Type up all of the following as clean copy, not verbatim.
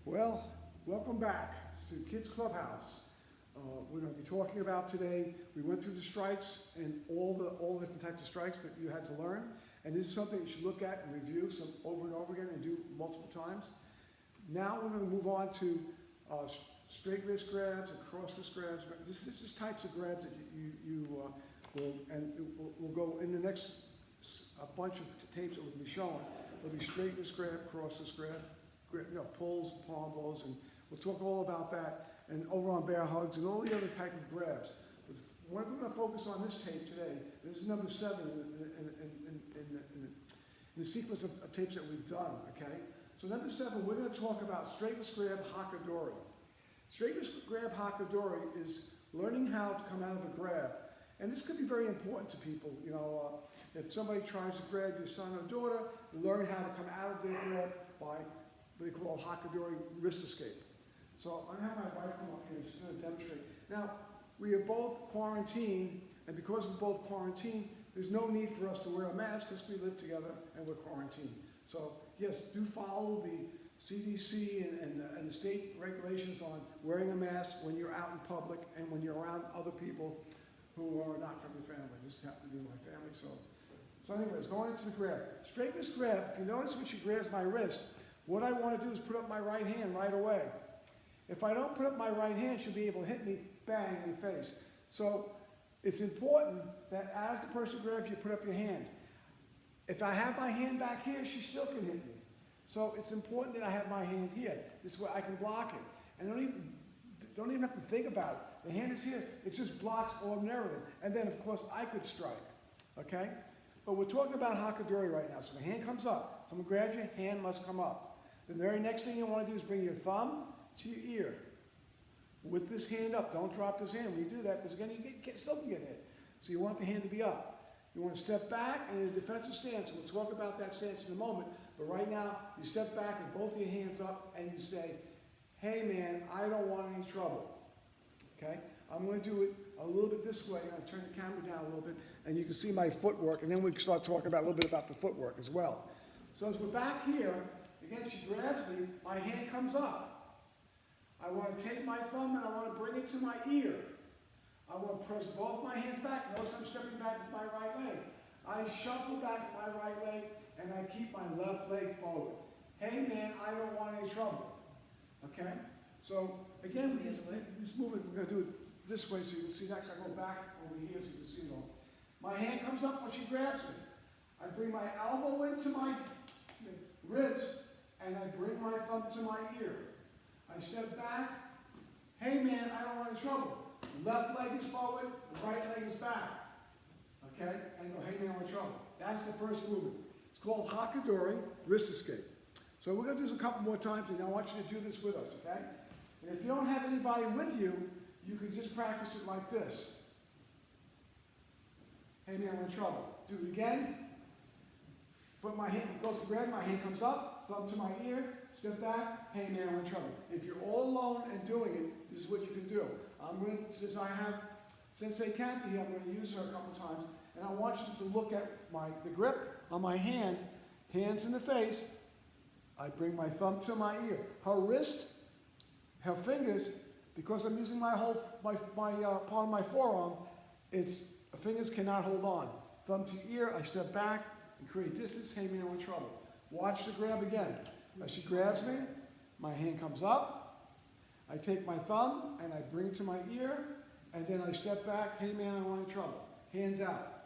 Well, welcome back to Kids Clubhouse. We're going to be talking about today, we went through the strikes and all the different types of strikes that you had to learn. And this is something you should look at and review over and over again and do multiple times. Now we're going to move on to straight wrist grabs and cross wrist grabs. This is types of grabs that you will, and we'll go in the next a bunch of tapes that we'll be showing. There'll be straight wrist grab, cross wrist grab, pulls, palm blows, and we'll talk all about that. And over on bear hugs and all the other type of grabs. But we're going to focus on this tape today. This is number 7 in the sequence of tapes that we've done, okay? So number 7, we're going to talk about straight wrist grab hakadori. Straight wrist grab hakadori is learning how to come out of a grab. And this could be very important to people. You know, if somebody tries to grab your son or daughter, learn how to come out of their grab by what they call hakadori wrist escape. So I'm going to have my wife come up here. She's going to demonstrate. Now, we are both quarantined, and because we're both quarantined, there's no need for us to wear a mask because we live together and we're quarantined. So yes, do follow the CDC and the state regulations on wearing a mask when you're out in public and when you're around other people who are not from your family. This happened to be my family. So anyways, going into the grab. Straight wrist grab, if you notice when she grabs my wrist, what I want to do is put up my right hand right away. If I don't put up my right hand, she'll be able to hit me, bang, in the face. So it's important that as the person grabs you, put up your hand. If I have my hand back here, she still can hit me. So it's important that I have my hand here. This way I can block it. And don't even have to think about it. The hand is here. It just blocks ordinarily. And then, of course, I could strike. Okay? But we're talking about hakadori right now. So my hand comes up. Someone grabs your hand must come up. The very next thing you want to do is bring your thumb to your ear with this hand up. Don't drop this hand when you do that, because again, you still can get hit. So you want the hand to be up. You want to step back and in a defensive stance. We'll talk about that stance in a moment. But right now, you step back with both your hands up and you say, hey man, I don't want any trouble. Okay? I'm going to do it a little bit this way. I'm going to turn the camera down a little bit and you can see my footwork, and then we can start talking about a little bit about the footwork as well. So as we're back here, again, she grabs me, my hand comes up. I want to take my thumb and I want to bring it to my ear. I want to press both my hands back. Notice I'm stepping back with my right leg. I shuffle back with my right leg and I keep my left leg forward. Hey man, I don't want any trouble. Okay? So again, this movement, we're going to do it this way so you can see next. I go back over here so you can see it all. My hand comes up when she grabs me. I bring my elbow into my ribs and I bring my thumb to my ear. I step back. Hey man, I don't want any trouble. Left leg is forward, right leg is back. Okay? And go, hey man, I want trouble. That's the first movement. It's called hakadori, wrist escape. So we're going to do this a couple more times, and I want you to do this with us, okay? And if you don't have anybody with you, you can just practice it like this. Hey man, I want trouble. Do it again. Put my hand, goes to grab, my hand comes up, thumb to my ear, step back, hey man, I'm in trouble. If you're all alone and doing it, this is what you can do. I'm going to, since I have Sensei Kathy here, I'm going to use her a couple times, and I want you to look at the grip on my hand, hands in the face. I bring my thumb to my ear. Her wrist, her fingers, because I'm using my part of my forearm, fingers cannot hold on. Thumb to ear, I step back and create distance. Hey man, I'm in trouble. Watch the grab again. As she grabs me, my hand comes up. I take my thumb and I bring it to my ear, and then I step back. Hey man, I want in trouble. Hands out.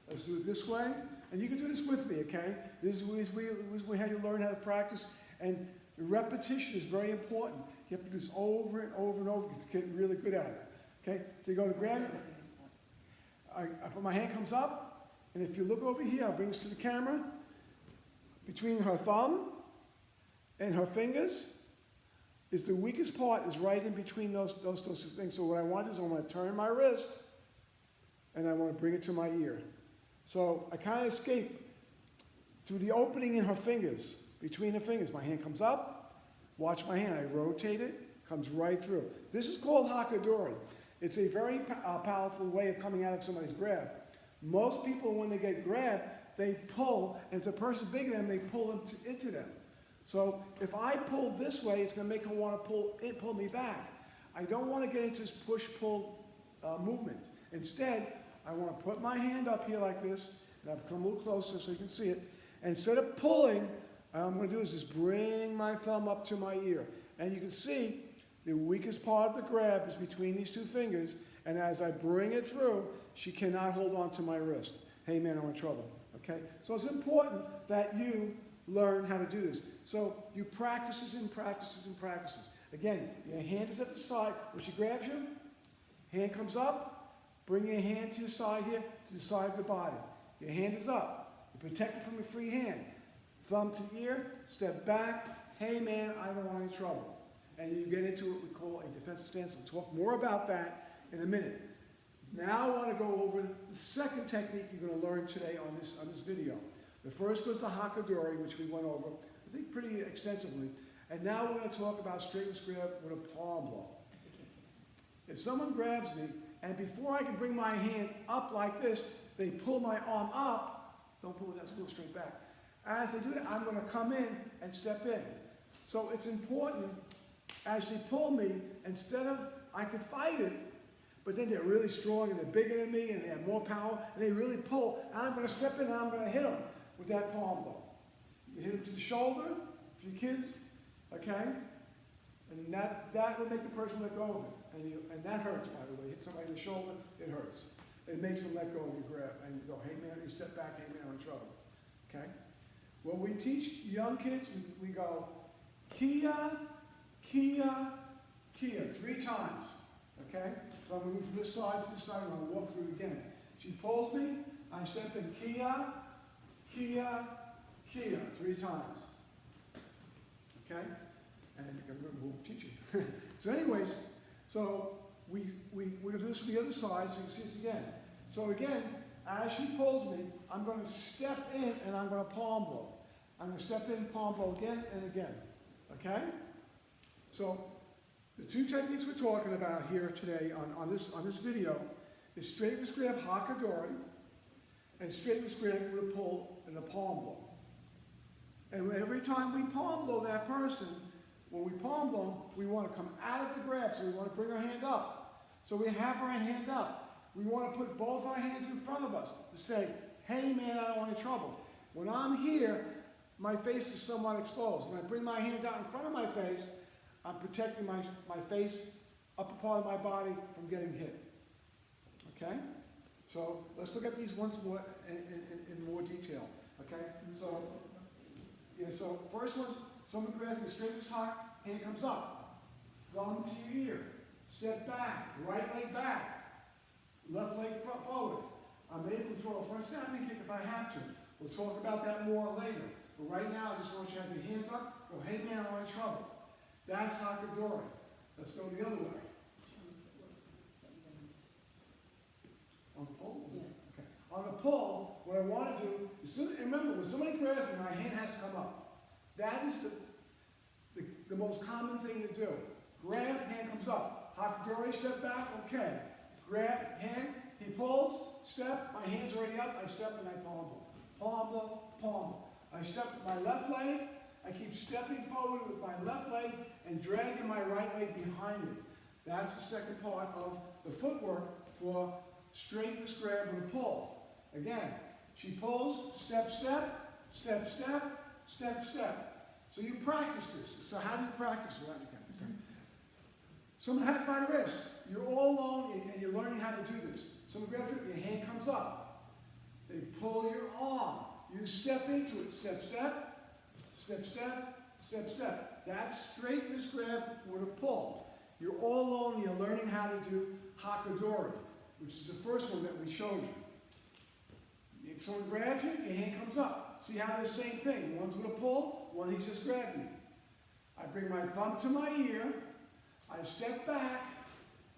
Let's do it this way. And you can do this with me, okay? This is how you learn how to practice. And repetition is very important. You have to do this over and over and over to get really good at it. Okay? So you go to grab it. I put my hand comes up, and if you look over here, I bring this to the camera. Between her thumb and her fingers is the weakest part, is right in between those two things. So what I want is I want to turn my wrist and I want to bring it to my ear. So I kind of escape through the opening in her fingers, between her fingers. My hand comes up, watch my hand, I rotate it, comes right through. This is called hakadori. It's a very powerful way of coming out of somebody's grab. Most people, when they get grabbed, they pull, and if the person's bigger than them, they pull them into them. So if I pull this way, it's going to make her want to pull me back. I don't want to get into this push-pull movement. Instead, I want to put my hand up here like this, and I'll come a little closer so you can see it. And instead of pulling, what I'm going to do is just bring my thumb up to my ear. And you can see the weakest part of the grab is between these two fingers, and as I bring it through, she cannot hold on to my wrist. Hey man, I'm in trouble. Okay? So it's important that you learn how to do this. So you practices and practices and practices. Again, your hand is at the side. When she grabs you, hand comes up, bring your hand to your side here, to the side of the body. Your hand is up. You protect it from your free hand. Thumb to ear, step back. Hey man, I don't want any trouble. And you get into what we call a defensive stance. We'll talk more about that in a minute. Now I want to go over the second technique you're going to learn today on this video. The first was the Hakadori, which we went over, I think, pretty extensively. And now we're going to talk about straight wrist grab with a palm blow. If someone grabs me, and before I can bring my hand up like this, they pull my arm up, don't pull it, that's pull it straight back. As they do that, I'm going to come in and step in. So it's important, as they pull me, instead of, I can fight it, but then they're really strong and they're bigger than me and they have more power and they really pull. And I'm going to step in and I'm going to hit them with that palm blow. You hit them to the shoulder for your kids, okay? And that will make the person let go of it. And that hurts, by the way. Hit somebody in the shoulder, it hurts. It makes them let go of your grab. And you go, hey man, you step back, hey man, I'm in trouble. Okay? When we teach young kids, we go, Kia, Kia, Kia, 3 times. Okay? So I'm going to move from this side to this side, and I'm going to walk through it again. She pulls me, I step in Kia, Kia, Kia, 3 times. Okay? And I'm going to teach you. So anyways, so we're going to do this from the other side so you can see this again. So again, as she pulls me, I'm going to step in and I'm going to palm blow. I'm going to step in, palm blow again and again. Okay? So the 2 techniques we're talking about here today on this video is straight wrist grab Hakadori and straight wrist grab with a pull and a palm blow. And every time we palm blow that person, when we palm blow, we want to come out of the grab, so we want to bring our hand up. So we have our hand up. We want to put both our hands in front of us to say, hey man, I don't want any trouble. When I'm here, my face is somewhat exposed. When I bring my hands out in front of my face, I'm protecting my face, upper part of my body from getting hit. Okay? So let's look at these once more in more detail. Okay? So, yeah, so first one, someone grabs me, straight wrist hock, hand comes up. Thumb to your ear. Step back, right leg back. Left leg forward. I'm able to throw a front standing kick if I have to. We'll talk about that more later. But right now, I just want you to have your hands up. Go, hey man, I'm in trouble. That's Hakadori. Let's go the other way. On the pull? Yeah. Okay. On the pull, what I want to do is, remember, when somebody grabs me, my hand has to come up. That is the most common thing to do. Grab, hand comes up. Hakadori, step back, okay. Grab, hand, he pulls, step, my hand's already up, I step and I palm blow. Palm blow, palm blow. I step with my left leg, I keep stepping forward with my left leg and dragging my right leg behind me. That's the second part of the footwork for straight wrist grab and pull. Again, she pulls, step, step, step, step, step, step. So you practice this. So how do you practice without your hands? Someone has my wrist. You're all alone and you're learning how to do this. Someone grabs you, your hand comes up. They pull your arm. You step into it. Step, step, step, step, step, step. That's straight wrist grab with a pull. You're all alone. You're learning how to do Hakadori, which is the first one that we showed you. If someone grabs you, your hand comes up. See how they're the same thing. One's with a pull, one he just grabbed me. I bring my thumb to my ear. I step back,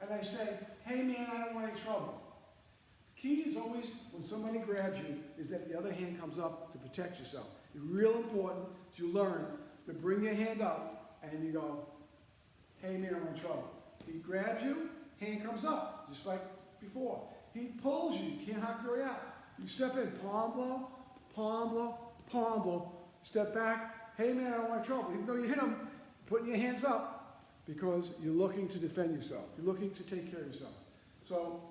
and I say, hey man, I don't want any trouble. The key is always, when somebody grabs you, is that the other hand comes up to protect yourself. It's real important to learn to bring your hand up, and you go, hey man, I'm in trouble. He grabs you, hand comes up, just like before. He pulls you, you can't Hakadori out. You step in, palm blow, palm blow, palm blow, step back, hey man, I don't want trouble. Even though you hit them, putting your hands up because you're looking to defend yourself. You're looking to take care of yourself. So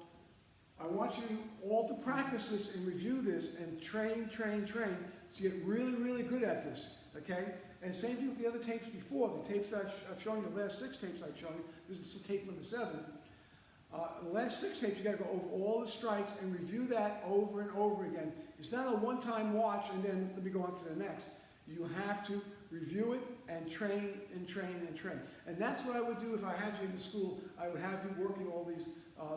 I want you all to practice this and review this and train to get really, really good at this, okay? And same thing with the other tapes before, the tapes that I've shown you, the last 6 tapes I've shown you. This is tape number 7. The last 6 tapes, you got to go over all the strikes and review that over and over again. It's not a one-time watch and then let me go on to the next. You have to review it and train and train and train. And that's what I would do if I had you in the school. I would have you working all these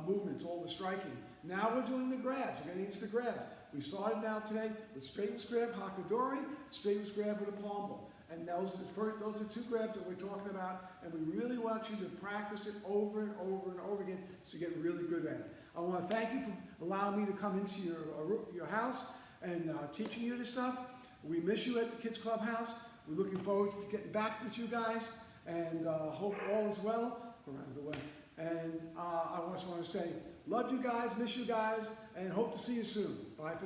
movements, all the striking. Now we're doing the grabs. We're getting into the grabs. We started now today with straight wrist grab, hakadori, straight wrist grab with a palm ball. And those are 2 grabs that we're talking about, and we really want you to practice it over and over and over again so you get really good at it. I want to thank you for allowing me to come into your house and teaching you this stuff. We miss you at the Kids Clubhouse. We're looking forward to getting back with you guys, and hope all is well around the way. And I just want to say, love you guys, miss you guys, and hope to see you soon. Bye for